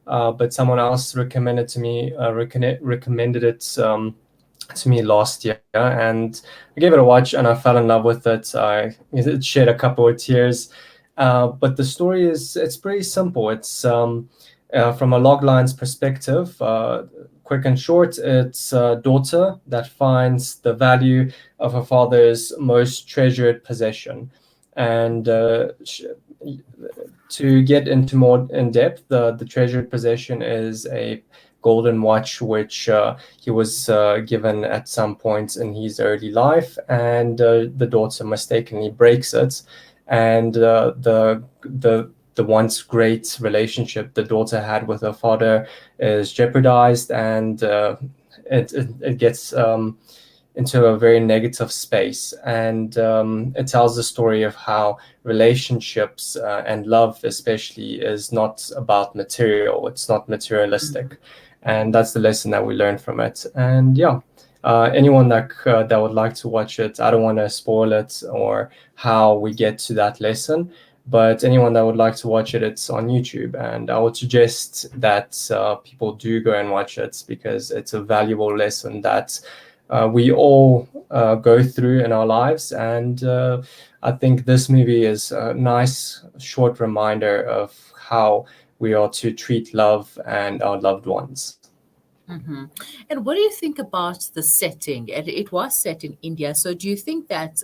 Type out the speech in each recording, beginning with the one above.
but someone else recommended it to me last year, and I gave it a watch, and I fell in love with it. It shed a couple of tears, but the story it's pretty simple. It's from a logline's perspective. Quick and short, it's a daughter that finds the value of her father's most treasured possession, and to get into more in depth, the treasured possession is a golden watch, which he was given at some point in his early life, and the daughter mistakenly breaks it, and the once great relationship the daughter had with her father is jeopardized, and it gets into a very negative space. And it tells the story of how relationships and love especially is not about material, it's not materialistic. And that's the lesson that we learned from it. And yeah, anyone that would like to watch it, I don't want to spoil it or how we get to that lesson, but anyone that would like to watch it, it's on YouTube, and I would suggest that people do go and watch it, because it's a valuable lesson that we all go through in our lives. And I think this movie is a nice short reminder of how we are to treat love and our loved ones. Hmm. And what do you think about the setting? It was set in India, so do you think that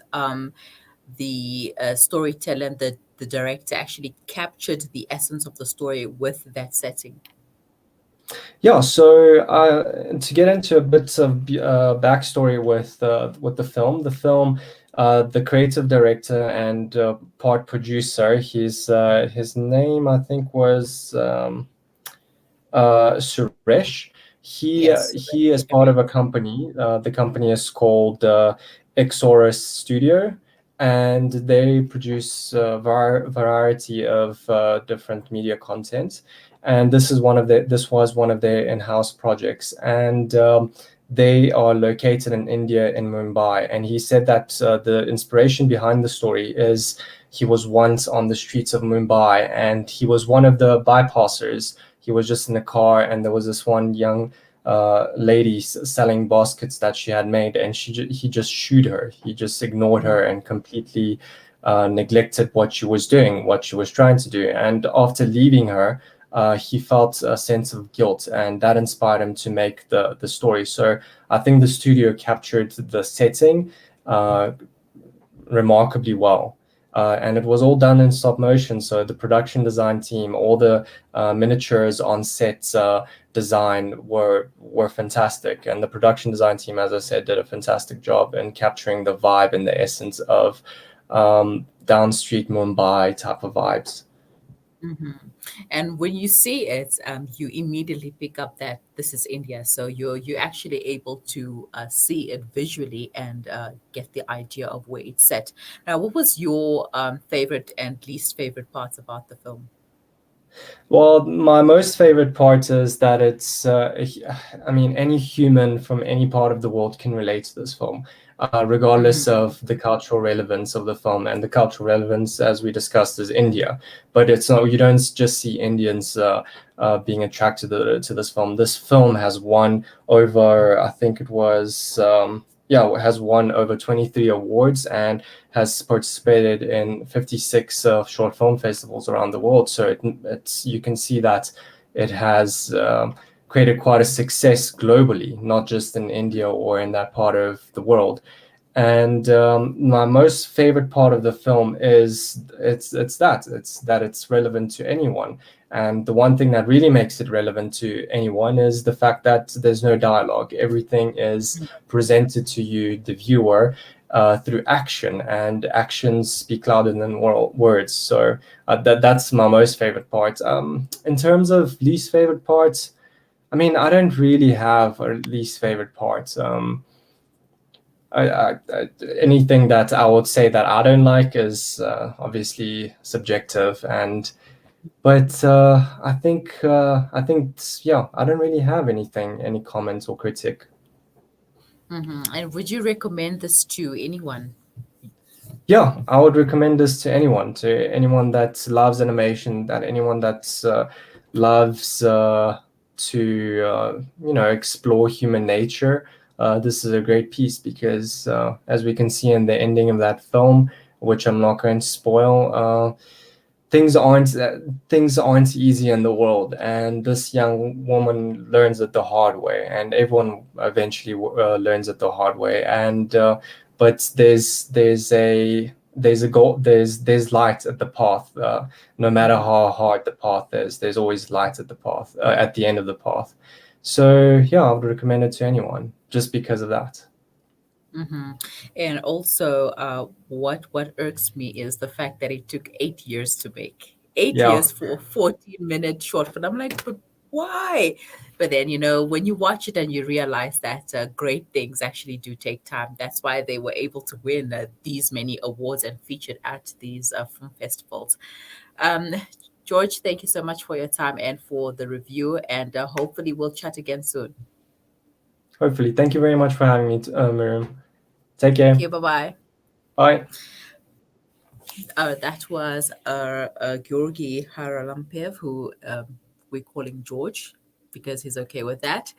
the storyteller and the director actually captured the essence of the story with that setting? Yeah, so to get into a bit of backstory with the film, the creative director and part producer, his name I think was Suresh. Yes. He is part of a company. The company is called Exorus Studio, and they produce a variety of different media content. And this was one of their in-house projects, and they are located in India, in Mumbai. And he said that the inspiration behind the story is he was once on the streets of Mumbai, and he was one of the bypassers. He was just in the car, and there was this one young lady selling baskets that she had made, and he just shooed her. He just ignored her and completely neglected what she was doing, what she was trying to do. And after leaving her, he felt a sense of guilt, and that inspired him to make the story. So I think the studio captured the setting uh, remarkably well. And it was all done in stop motion. So the production design team, all the miniatures on set design were fantastic, and the production design team, as I said, did a fantastic job in capturing the vibe and the essence of down street Mumbai type of vibes. Hmm. And when you see it, you immediately pick up that this is India. So you're actually able to see it visually and get the idea of where it's set. Now, what was your favorite and least favorite parts about the film? Well, my most favorite part is that I mean, any human from any part of the world can relate to this film, regardless Hmm. of the cultural relevance of the film. And the cultural relevance, as we discussed, is India. But it's not, you don't just see Indians being attracted to this film. This film has won over, I think it was, yeah, it has won over 23 awards, and has participated in 56 short film festivals around the world. So it's you can see that it has created quite a success globally, not just in India or in that part of the world. And my most favorite part of the film is it's that it's relevant to anyone. And the one thing that really makes it relevant to anyone is the fact that there's no dialogue. Everything is presented to you, the viewer, through action, and actions speak louder than words. So that's my most favorite part. In terms of least favorite parts, I mean, I don't really have a least favorite part. Anything that I would say that I don't like is obviously subjective, and but yeah, I don't really have any comments or critique. Hmm. And would you recommend this to anyone? Yeah, I would recommend this to anyone that loves animation, that anyone that's loves to explore human nature, this is a great piece because, as we can see in the ending of that film, which I'm not going to spoil, things aren't things aren't easy in the world, and this young woman learns it the hard way, and everyone eventually learns it the hard way. And but there's a goal, there's light at the path. No matter Mm-hmm. how hard the path is, there's always light at the path, at the end of the path. So yeah, I would recommend it to anyone just because of that. Mm-hmm. And also, what irks me is the fact that it took 8 years to make. Eight Yeah. years for a 14-minute short film. I'm like, but why? But then, when you watch it and you realize that great things actually do take time. That's why they were able to win these many awards and featured at these film festivals. Um, George, thank you so much for your time and for the review. And hopefully, we'll chat again soon. Hopefully. Thank you very much for having me, Miriam. Take Thank care. you. Bye bye. Bye. That was Georgi Haralampiev, who we're calling George because he's okay with that,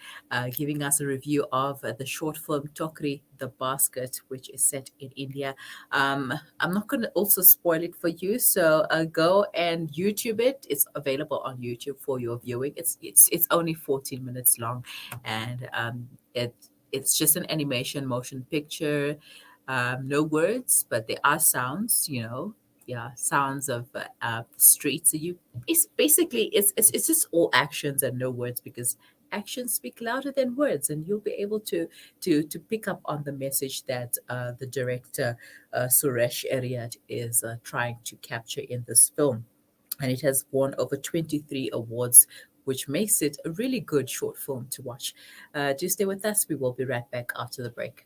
giving us a review of the short film Tokri, The Basket, which is set in India. I'm not going to also spoil it for you, so go and YouTube it. It's available on YouTube for your viewing. It's only 14 minutes long, and it's just an animation motion picture, no words, but there are sounds, yeah, sounds of the streets. So it's basically it's just all actions and no words, because actions speak louder than words, and you'll be able to pick up on the message that the director Suresh Ariat is trying to capture in this film. And it has won over 23 awards, which makes it a really good short film to watch. Do stay with us. We will be right back after the break.